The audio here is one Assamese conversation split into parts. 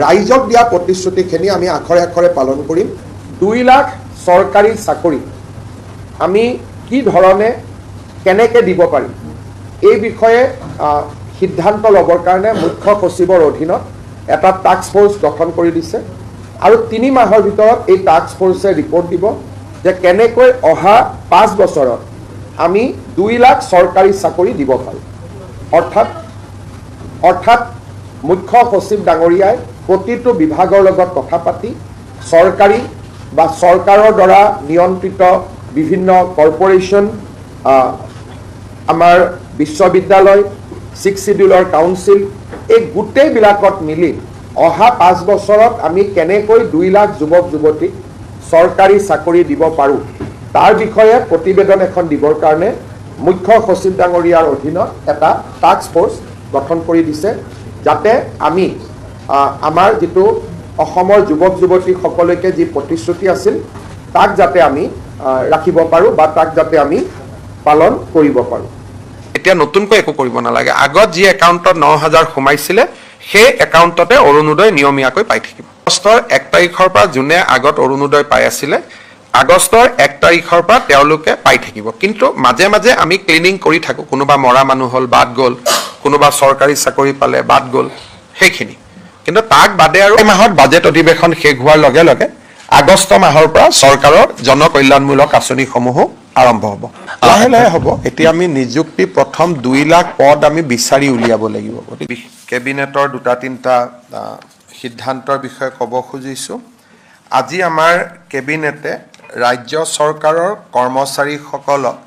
ৰাইজক দিয়া প্ৰতিশ্ৰুতিখিনি আমি আখৰে আখৰে পালন কৰিম। 2 লাখ চৰকাৰী চাকৰি আমি কি ধৰণে কেনেকৈ দিব পাৰিম এই বিষয়ে সিদ্ধান্ত ল'বৰ কাৰণে মুখ্য সচিবৰ অধীনত এটা টাস্ক ফ'ৰ্চ গঠন কৰি দিছে আৰু 3 মাহৰ ভিতৰত এই টাস্ক ফ'ৰ্চে ৰিপৰ্ট দিব যে কেনেকৈ অহা 5 বছৰত আমি 2 লাখ চৰকাৰী চাকৰি দিব পাৰোঁ। অৰ্থাৎ মুখ্য সচিব ডাঙৰীয়াই প্ৰতিটো বিভাগৰ লগত কথা পাতি চৰকাৰী বা চৰকাৰৰ দ্বাৰা নিয়ন্ত্ৰিত বিভিন্ন কৰ্পৰেশ্যন, আমাৰ বিশ্ববিদ্যালয়, 6 শিডিউলৰ কাউন্সিল, এই গোটেইবিলাকত মিলি অহা 5 বছৰত আমি কেনেকৈ 2 লাখ যুৱক যুৱতীক চৰকাৰী চাকৰি দিব পাৰোঁ তাৰ বিষয়ে প্ৰতিবেদন এখন দিবৰ কাৰণে মুখ্য সচিব ডাঙৰীয়াৰ অধীনত এটা টাস্ক ফ'ৰ্চ গঠন কৰি দিছে, যাতে আমি আমাৰ যিটো অসমৰ যুৱক যুৱতীসকলকে যি প্ৰতিশ্ৰুতি আছিল তাক যাতে আমি ৰাখিব পাৰোঁ বা তাক যাতে আমি পালন কৰিব পাৰোঁ। এতিয়া নতুনকৈ একো কৰিব নালাগে। আগত যি একাউণ্টত 9,000 সোমাইছিলে সেই একাউণ্টতে অৰুণোদয় নিয়মীয়াকৈ পাই থাকিব। আগষ্টৰ 1 তাৰিখৰ পৰা যোনে আগত অৰুণোদয় পাই আছিলে আগষ্টৰ 1 তাৰিখৰ পৰা তেওঁলোকে পাই থাকিব। কিন্তু মাজে মাজে আমি ক্লিনিং কৰি থাকোঁ, কোনোবা মৰা মানুহ হ'ল বাদ গ'ল, কোনোবা চৰকাৰী চাকৰি পালে বাদ গ'ল, সেইখিনি। কিন্তু তাক বাদে আৰু এই মাহত বাজেট অধিৱেশন শেষ হোৱাৰ লগে লগে আগষ্ট মাহৰ পৰা চৰকাৰৰ জনকল্যাণমূলক আঁচনিসমূহো আৰম্ভ হ'ব, লাহে লাহে হ'ব। এতিয়া আমি নিযুক্তি প্ৰথম 2 লাখ পদ আমি বিচাৰি উলিয়াব লাগিব। গতিকে কেবিনেটৰ 2-3টা সিদ্ধান্তৰ বিষয়ে ক'ব খুজিছোঁ। আজি আমাৰ কেবিনেটে ৰাজ্য চৰকাৰৰ কৰ্মচাৰীসকলক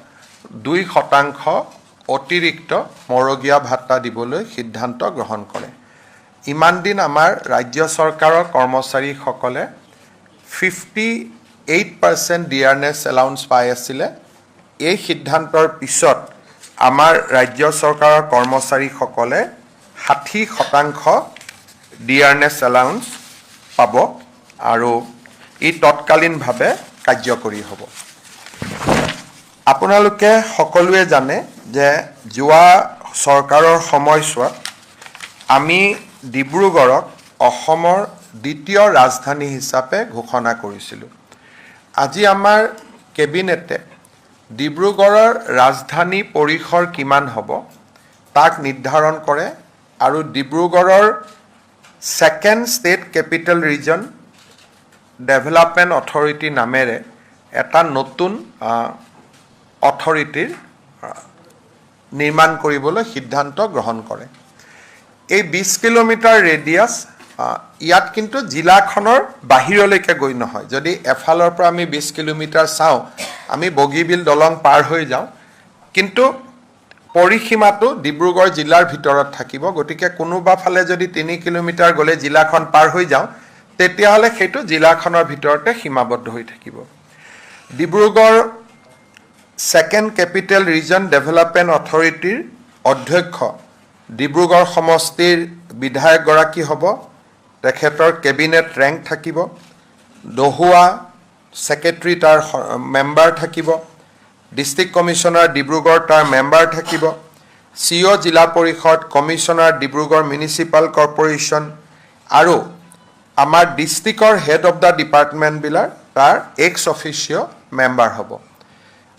2% অতিৰিক্ত মৰগীয়া ভাত্তা দিবলৈ সিদ্ধান্ত গ্ৰহণ কৰে। ইমান দিন আমাৰ ৰাজ্য চৰকাৰৰ কৰ্মচাৰীসকলে 58% ডিয়াৰনেছ এলাউন্স পাই আছিলে। এই সিদ্ধান্তৰ পিছত আমাৰ ৰাজ্য চৰকাৰৰ কৰ্মচাৰীসকলে 60% ডিয়াৰনেছ এলাউন্স পাব আৰু ই তৎকালীনভাৱে কাৰ্যকৰী হ'ব। আপোনালোকে সকলোৱে জানে যে যোৱা চৰকাৰৰ সময়ছোৱাত আমি ডিব্ৰুগড়ক অসমৰ দ্বিতীয় ৰাজধানী হিচাপে ঘোষণা কৰিছিলোঁ। আজি আমাৰ কেবিনেটে ডিব্ৰুগড়ৰ ৰাজধানী পৰিসৰ কিমান হ'ব তাক নিৰ্ধাৰণ কৰে আৰু ডিব্ৰুগড়ৰ 2nd state capital region development authority নামেৰে এটা নতুন অথৰিটিৰ নিৰ্মাণ কৰিবলৈ সিদ্ধান্ত গ্ৰহণ কৰে। এই 20 কিলোমিটাৰ ৰেডিয়াছ, ইয়াত কিন্তু জিলাখনৰ বাহিৰলৈকে গৈ নহয়। যদি এফালৰ পৰা আমি 20 কিলোমিটাৰ চাওঁ, আমি বগীবিল দলং পাৰ হৈ যাওঁ, কিন্তু পৰিসীমাটো ডিব্ৰুগড় জিলাৰ ভিতৰত থাকিব। গতিকে কোনোবা ফালে যদি 3 কিলোমিটাৰ গ'লে জিলাখন পাৰ হৈ যাওঁ, তেতিয়াহ'লে সেইটো জিলাখনৰ ভিতৰতে সীমাবদ্ধ হৈ থাকিব। Dibrugarh 2nd capital region development অথৰিটিৰ অধ্যক্ষ ডিব্ৰুগড় সমষ্টিৰ বিধায়কগৰাকী হ'ব, তেখেতৰ কেবিনেট ৰেংক থাকিব, দহুৱা ছেক্ৰেটাৰী তাৰ মেম্বাৰ থাকিব, ডিষ্ট্ৰিক্ট কমিশ্যনাৰ ডিব্ৰুগড় তাৰ মেম্বাৰ থাকিব, CO জিলা পৰিষদ, কমিশ্যনাৰ ডিব্ৰুগড় মিউনিচিপাল কৰ্পৰেশ্যন আৰু আমাৰ ডিষ্ট্ৰিক্টৰ হেড অফ দ্য ডিপাৰ্টমেণ্টবিলাক তাৰ এক্স অফিচিঅ মেম্বাৰ হ'ব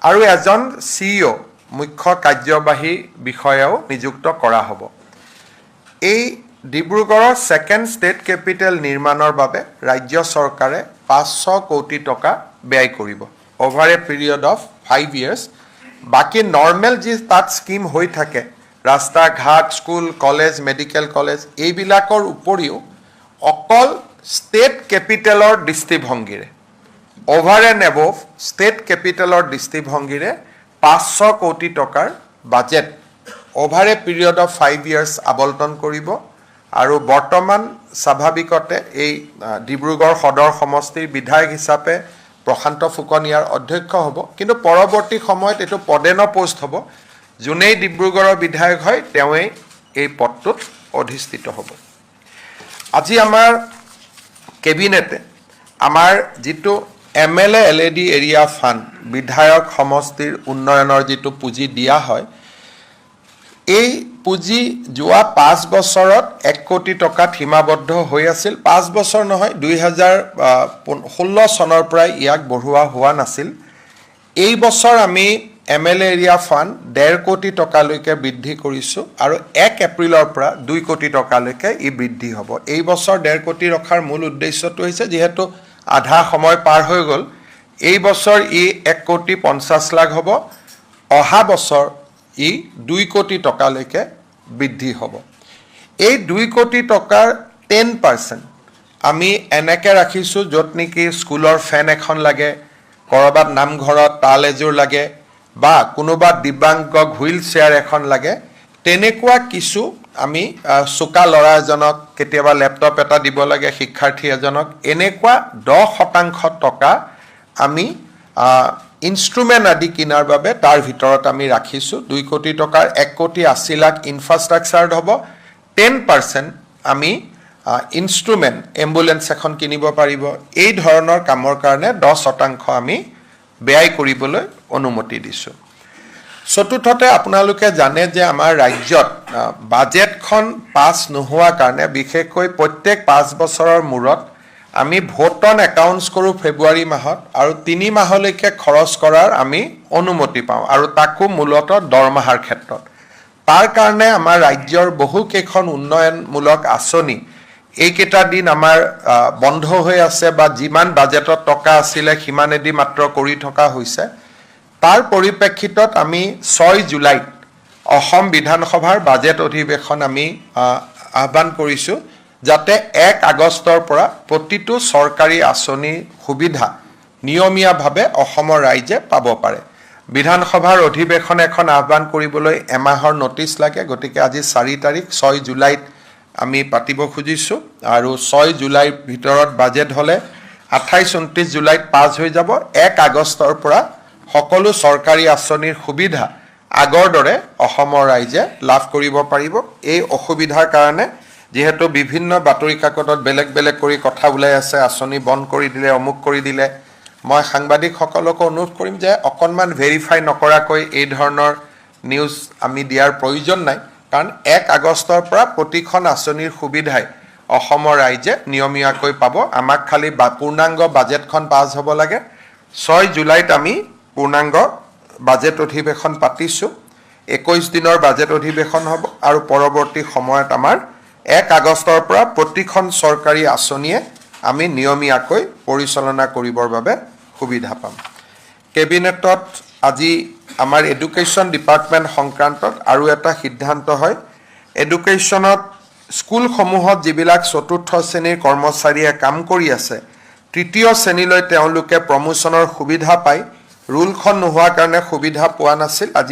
আৰু এজন CEO মুখ্য কাৰ্যবাহী বিষয়াও নিযুক্ত কৰা হ'ব। এই ডিব্ৰুগড়ৰ 2nd ষ্টেট কেপিটেল নিৰ্মাণৰ বাবে ৰাজ্য চৰকাৰে 500 কোটি টকা ব্যয় কৰিব over A period of 5 years। বাকী নৰ্মেল যি তাত স্কিম হৈ থাকে, ৰাস্তা ঘাট, স্কুল, কলেজ, মেডিকেল কলেজ, এইবিলাকৰ উপৰিও অকল ষ্টেট কেপিটেলৰ দৃষ্টিভংগীৰে, অভাৰ এণ্ড এবভ ষ্টেট কেপিটেলৰ দৃষ্টিভংগীৰে 500 কোটি টকাৰ budget over A period of 5 years আবণ্টন কৰিব আৰু বৰ্তমান স্বাভাৱিকতে এই ডিব্ৰুগড় সদৰ সমষ্টিৰ বিধায়ক হিচাপে প্ৰশান্ত ফুকন ইয়াৰ অধ্যক্ষ হ'ব, কিন্তু পৰৱৰ্তী সময়ত এইটো পদেন পোষ্ট হ'ব। যোনেই ডিব্ৰুগড়ৰ বিধায়ক হয় তেওঁৱেই এই পদটোত অধিষ্ঠিত হ'ব। আজি আমাৰ কেবিনেটে আমাৰ যিটো MLA LED এৰিয়া ফাণ্ড, বিধায়ক সমষ্টিৰ উন্নয়নৰ যিটো পুঁজি দিয়া হয়, এই পুঁজি যোৱা 5 বছৰত 1 কোটি টকাত সীমাবদ্ধ হৈ আছিল। 5 বছৰ নহয়, 2016 চনৰ পৰাই ইয়াক বঢ়োৱা হোৱা নাছিল। এই বছৰ আমি MLA এৰিয়া ফাণ্ড 1.5 কোটি টকালৈকে বৃদ্ধি কৰিছোঁ আৰু 1 এপ্ৰিলৰ পৰা 2 কোটি টকালৈকে ই বৃদ্ধি হ'ব। এই বছৰ 1.5 কোটি ৰখাৰ মূল উদ্দেশ্যটো হৈছে যিহেতু আধা সময় পাৰ হৈ গ'ল, এই বছৰ ই 1 কোটি 50 লাখ হ'ব, অহা বছৰ ই 2 কোটি টকালৈকে বৃদ্ধি হ'ব। এই 2 কোটি টকাৰ 10% আমি এনেকৈ ৰাখিছোঁ য'ত নেকি স্কুলৰ ফেন এখন লাগে, ক'ৰবাত নামঘৰত তাল এযোৰ লাগে বা কোনোবা দিব্যাংগক হুইল চেয়াৰ এখন লাগে, তেনেকুৱা কিছু আমি চোকা ল'ৰা এজনক কেতিয়াবা লেপটপ এটা দিব লাগে, শিক্ষাৰ্থী এজনক, এনেকুৱা 10% টকা আমি ইনষ্ট্ৰুমেণ্ট আদি কিনাৰ বাবে তাৰ ভিতৰত আমি ৰাখিছোঁ। 2 কোটি টকাৰ 1 কোটি 80 লাখ ইনফ্ৰাষ্ট্ৰাকচাৰত হ'ব, 10% আমি ইনষ্ট্ৰুমেণ্ট, এম্বুলেঞ্চ এখন কিনিব পাৰিব। এই ধৰণৰ কামৰ কাৰণে 10% আমি ব্যয় কৰিবলৈ অনুমতি দিছোঁ। চতুৰ্থতে আপোনালোকে জানে যে আমাৰ ৰাজ্যত বাজেটখন পাছ নোহোৱাৰ কাৰণে বিশেষকৈ প্ৰত্যেক 5 বছৰৰ মূৰত আমি ভোট অন একাউণ্টছ কৰোঁ ফেব্ৰুৱাৰী মাহত আৰু 3 মাহলৈকে খৰচ কৰাৰ আমি অনুমতি পাওঁ আৰু তাকো মূলতঃ দৰমহাৰ ক্ষেত্ৰত। তাৰ কাৰণে আমাৰ ৰাজ্যৰ বহুকেইখন উন্নয়নমূলক আঁচনি এইকেইটা দিন আমাৰ বন্ধ হৈ আছে বা যিমান বাজেটত টকা আছিলে সিমানেদি মাত্ৰ কৰি থকা হৈছে। তাৰ পৰিপ্ৰেক্ষিতত আমি 6 জুলাইত অসম বিধানসভাৰ বাজেট অধিৱেশন আমি আহ্বান কৰিছোঁ যাতে 1 আগষ্টৰ পৰা প্ৰতিটো চৰকাৰী আঁচনিৰ সুবিধা নিয়মীয়াভাৱে অসমৰ ৰাইজে পাব পাৰে। বিধানসভাৰ অধিৱেশন এখন আহ্বান কৰিবলৈ এমাহৰ নটিচ লাগে, গতিকে আজি 4 তাৰিখ, 6 জুলাইত আমি পাতিব খুজিছোঁ আৰু 6 জুলাইৰ ভিতৰত বাজেট হ'লে 28-29 জুলাইত পাছ হৈ যাব। 1 আগষ্টৰ পৰা সকলো চৰকাৰী আঁচনিৰ সুবিধা আগৰ দৰে অসমৰ ৰাইজে লাভ কৰিব পাৰিব। এই অসুবিধাৰ কাৰণে যিহেতু বিভিন্ন বাতৰি কাকতত বেলেগ বেলেগ কৰি কথা ওলাই আছে, আঁচনি বন্ধ কৰি দিলে, অমুক কৰি দিলে, মই সাংবাদিকসকলকো অনুৰোধ কৰিম যে অকণমান ভেৰিফাই নকৰাকৈ এই ধৰণৰ নিউজ আমি দিয়াৰ প্ৰয়োজন নাই, কাৰণ 1 আগষ্টৰ পৰা প্ৰতিখন আঁচনিৰ সুবিধাই অসমৰ ৰাইজে নিয়মীয়াকৈ পাব। আমাক খালি পূৰ্ণাংগ বাজেটখন পাছ হ'ব লাগে। 6 জুলাইত আমি পূৰ্ণাংগ বাজেট অধিৱেশন পাতিছোঁ। 21 দিনৰ বাজেট অধিৱেশন হ'ব আৰু পৰৱৰ্তী সময়ত আমাৰ 1 আগষ্টৰ পৰা প্ৰতিখন চৰকাৰী আঁচনিয়ে আমি নিয়মীয়াকৈ পৰিচালনা কৰিবৰ বাবে সুবিধা পাম। কেবিনেটত আজি আমাৰ এডুকেশ্যন ডিপাৰ্টমেণ্ট সংক্ৰান্তত আৰু এটা সিদ্ধান্ত হয়। এডুকেশ্যনত স্কুলসমূহত যিবিলাক 4ৰ্থ শ্ৰেণীৰ কৰ্মচাৰীয়ে কাম কৰি আছে, 3য় শ্ৰেণীলৈ তেওঁলোকে প্ৰমোশ্যনৰ সুবিধা পায়। ৰুলখন নোহোৱাৰ কাৰণে সুবিধা পোৱা নাছিল। আজি